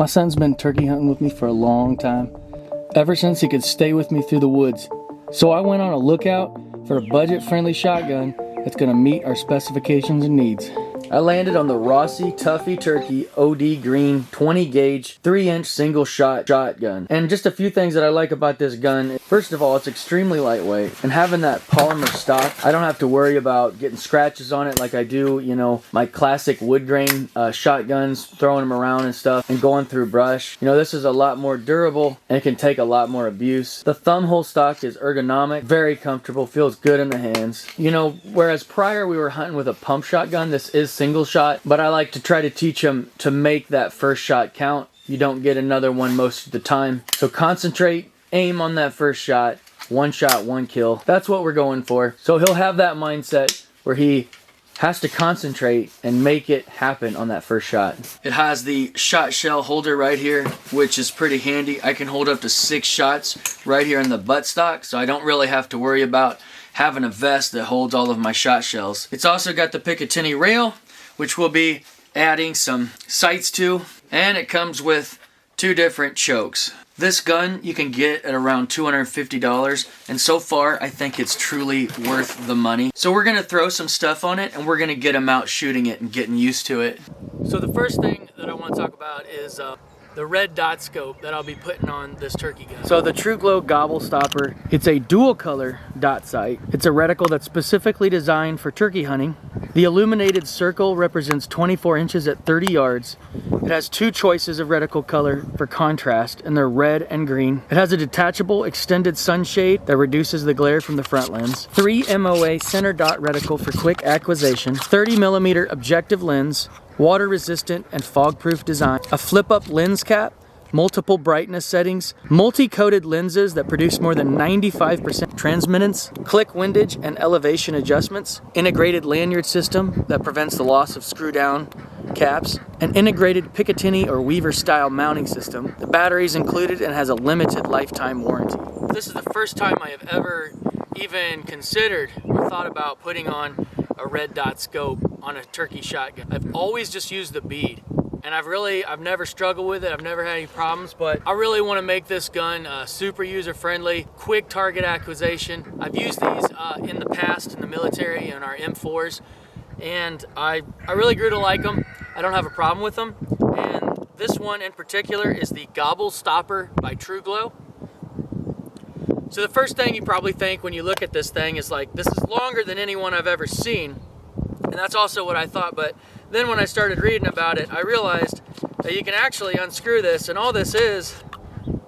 My son's been turkey hunting with me for a long time, ever since he could stay with me through the woods. So I went on a lookout for a budget-friendly shotgun that's gonna meet our specifications and needs. I landed on the Rossi Tuffy Turkey OD Green 20 gauge 3-inch single shot shotgun. And just a few things that I like about this gun. First of all, it's extremely lightweight, and having that polymer stock, I don't have to worry about getting scratches on it like I do, you know, my classic wood grain shotguns, throwing them around and stuff and going through brush. You know, this is a lot more durable and it can take a lot more abuse. The thumb hole stock is ergonomic, very comfortable, feels good in the hands. You know, whereas prior we were hunting with a pump shotgun, this is single shot, but I like to try to teach them to make that first shot count. You don't get another one most of the time. So concentrate, aim on that first shot, one shot, one kill. That's what we're going for. So he'll have that mindset where he has to concentrate and make it happen on that first shot. It has the shot shell holder right here, which is pretty handy. I can hold up to 6 shots right here in the buttstock, so I don't really have to worry about having a vest that holds all of my shot shells. It's also got the Picatinny rail, which we'll be adding some sights to, and it comes with 2 different chokes. This gun you can get at around $250, and so far I think it's truly worth the money. So we're gonna throw some stuff on it and we're gonna get them out shooting it and getting used to it. So the first thing that I want to talk about is the red dot scope that I'll be putting on this turkey gun. So the TruGlo Gobble Stopper, it's a dual color dot sight. It's a reticle that's specifically designed for turkey hunting. The illuminated circle represents 24 inches at 30 yards. It has 2 choices of reticle color for contrast, and they're red and green. It has a detachable extended sunshade that reduces the glare from the front lens. 3 MOA center dot reticle for quick acquisition. 30mm objective lens, water resistant and fog proof design. A flip up lens cap, multiple brightness settings, multi-coated lenses that produce more than 95% transmittance, click windage and elevation adjustments, integrated lanyard system that prevents the loss of screw down caps, an integrated Picatinny or Weaver style mounting system. The battery is included and has a limited lifetime warranty. This is the first time I have ever even considered or thought about putting on a red dot scope on a turkey shotgun. I've always just used the bead, and I've never struggled with it. I've never had any problems, but I really want to make this gun super user friendly, quick target acquisition. I've used these in the past in the military in our M4s, and I really grew to like them. I don't have a problem with them, and this one in particular is the Gobble Stopper by TruGlo. So the first thing you probably think when you look at this thing is like, this is longer than any one I've ever seen. And that's also what I thought, but then when I started reading about it, I realized that you can actually unscrew this, and all this is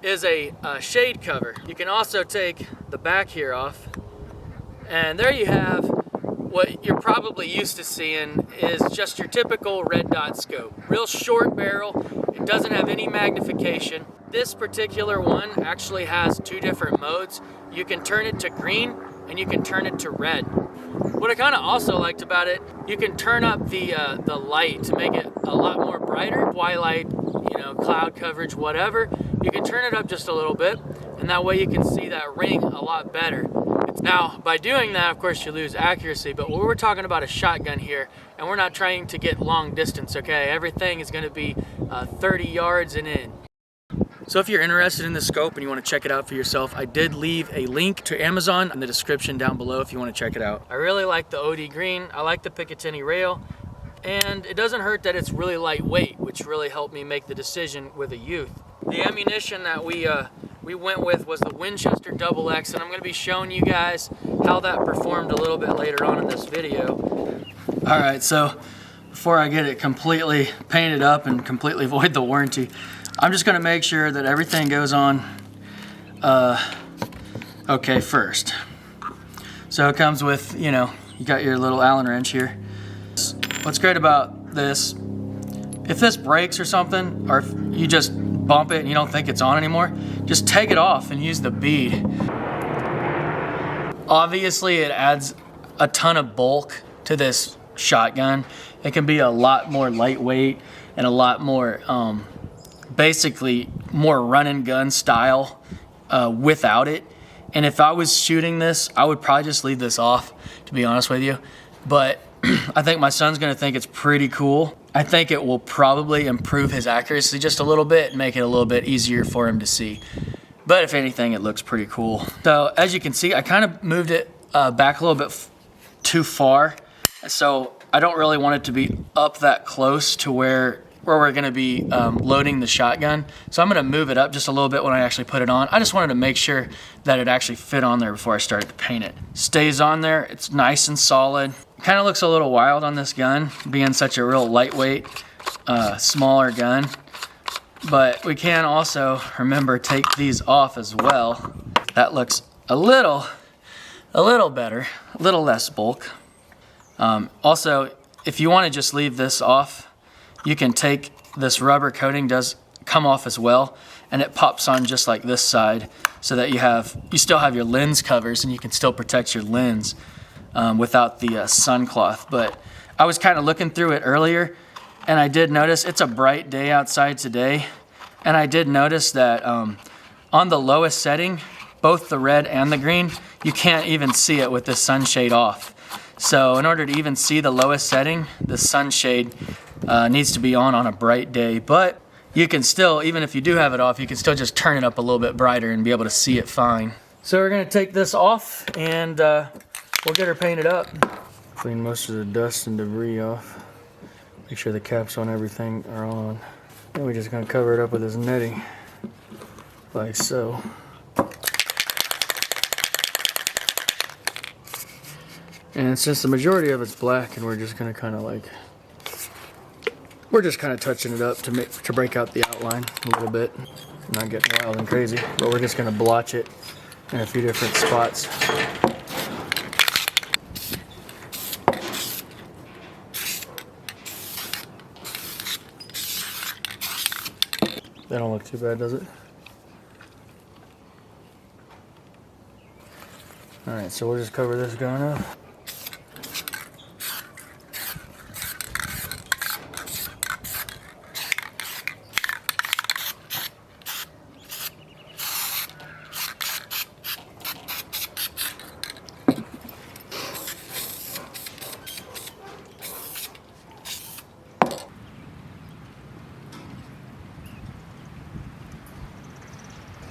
a shade cover. You can also take the back here off, and there you have what you're probably used to seeing is just your typical red dot scope. Real short barrel, it doesn't have any magnification. This particular one actually has 2 different modes. You can turn it to green and you can turn it to red. What I kind of also liked about it, you can turn up the light to make it a lot more brighter. Twilight, you know, cloud coverage, whatever. You can turn it up just a little bit, and that way you can see that ring a lot better. Now, by doing that, of course, you lose accuracy, but we're talking about a shotgun here, and we're not trying to get long distance, okay? Everything is going to be 30 yards and in. So if you're interested in the scope and you want to check it out for yourself, I did leave a link to Amazon in the description down below if you want to check it out. I really like the OD Green. I like the Picatinny rail, and it doesn't hurt that it's really lightweight, which really helped me make the decision with a youth. The ammunition that we went with was the Winchester XX, and I'm going to be showing you guys how that performed a little bit later on in this video. All right, so before I get it completely painted up and completely void the warranty, I'm just going to make sure that everything goes on okay first. So it comes with, you know, you got your little Allen wrench here. What's great about this, if this breaks or something, or if you just bump it and you don't think it's on anymore, just take it off and use the bead. Obviously it adds a ton of bulk to this shotgun. It can be a lot more lightweight and a lot more basically more run and gun style without it. And if I was shooting this, I would probably just leave this off, to be honest with you. But I think my son's gonna think it's pretty cool. I think it will probably improve his accuracy just a little bit and make it a little bit easier for him to see. But if anything, it looks pretty cool. So as you can see, I kind of moved it back a little bit too far. So I don't really want it to be up that close to where we're gonna be loading the shotgun. So I'm gonna move it up just a little bit when I actually put it on. I just wanted to make sure that it actually fit on there before I started to paint it. Stays on there, it's nice and solid. Kind of looks a little wild on this gun, being such a real lightweight, smaller gun. But we can also, remember, take these off as well. That looks a little better, a little less bulk. Also, if you want to just leave this off, you can take this rubber coating, does come off as well, and it pops on just like this side, so that you still have your lens covers and you can still protect your lens without the sun cloth. But I was kind of looking through it earlier, and I did notice it's a bright day outside today, and I did notice that on the lowest setting, both the red and the green, you can't even see it with the sunshade off. So in order to even see the lowest setting, the sunshade needs to be on a bright day. But you can still, even if you do have it off, you can still just turn it up a little bit brighter and be able to see it fine. So we're gonna take this off and we'll get her painted up. Clean most of the dust and debris off. Make sure the caps on everything are on. And we're just gonna cover it up with this netting, like so. And since the majority of it's black, and we're just gonna kind of like, we're just kind of touching it up to break out the outline a little bit. Not getting wild and crazy, but we're just gonna blotch it in a few different spots. That don't look too bad, does it? All right, so we'll just cover this gun up.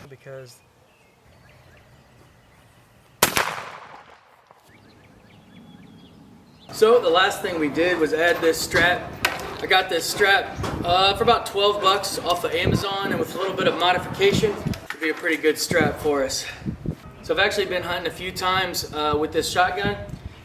Because so the last thing we did was add this strap. I got this strap for about 12 bucks off of Amazon, and with a little bit of modification, it'd be a pretty good strap for us. So I've actually been hunting a few times with this shotgun,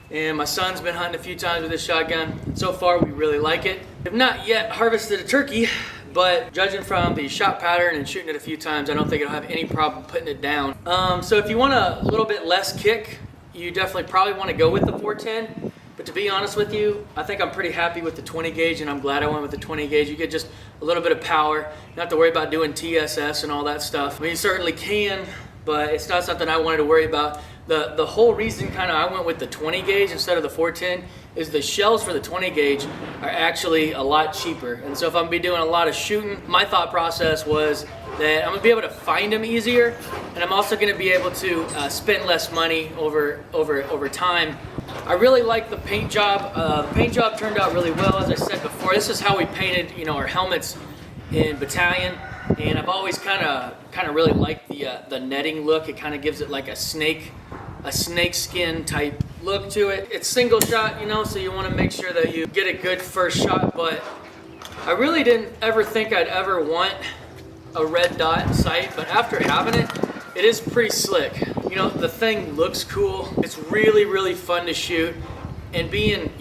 and my son's been hunting a few times with this shotgun. And so far, we really like it. We've not yet harvested a turkey, but judging from the shot pattern and shooting it a few times, I don't think it'll have any problem putting it down. So if you want a little bit less kick, you definitely probably want to go with the 410. But to be honest with you, I think I'm pretty happy with the 20 gauge, and I'm glad I went with the 20 gauge. You get just a little bit of power. You don't have to worry about doing TSS and all that stuff. I mean, you certainly can, but it's not something I wanted to worry about. The whole reason kind of I went with the 20 gauge instead of the 410 is the shells for the 20 gauge are actually a lot cheaper. And so if I'm gonna be doing a lot of shooting, my thought process was that I'm gonna be able to find them easier, and I'm also gonna be able to spend less money over time. I really like the paint job. The paint job turned out really well, as I said before. This is how we painted, our helmets in battalion, and I've always kind of really liked the netting look. It kind of gives it like a snake skin type look to it. It's single shot, so you want to make sure that you get a good first shot, but I really didn't ever think I'd ever want a red dot sight, but after having it, it is pretty slick. The thing looks cool. It's really, really fun to shoot. And being,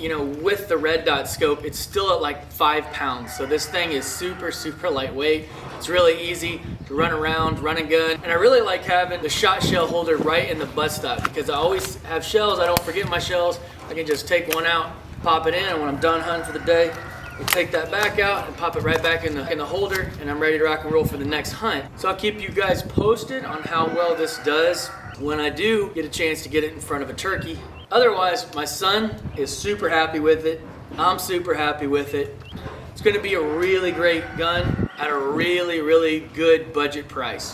with the red dot scope, it's still at like 5 pounds. So this thing is super, super lightweight. It's really easy to run around, run and gun. And I really like having the shot shell holder right in the buttstock, because I always have shells. I don't forget my shells. I can just take one out, pop it in, and when I'm done hunting for the day, I take that back out and pop it right back in the holder, and I'm ready to rock and roll for the next hunt. So I'll keep you guys posted on how well this does when I do get a chance to get it in front of a turkey. Otherwise, my son is super happy with it. I'm super happy with it. It's gonna be a really great gun at a really, really good budget price.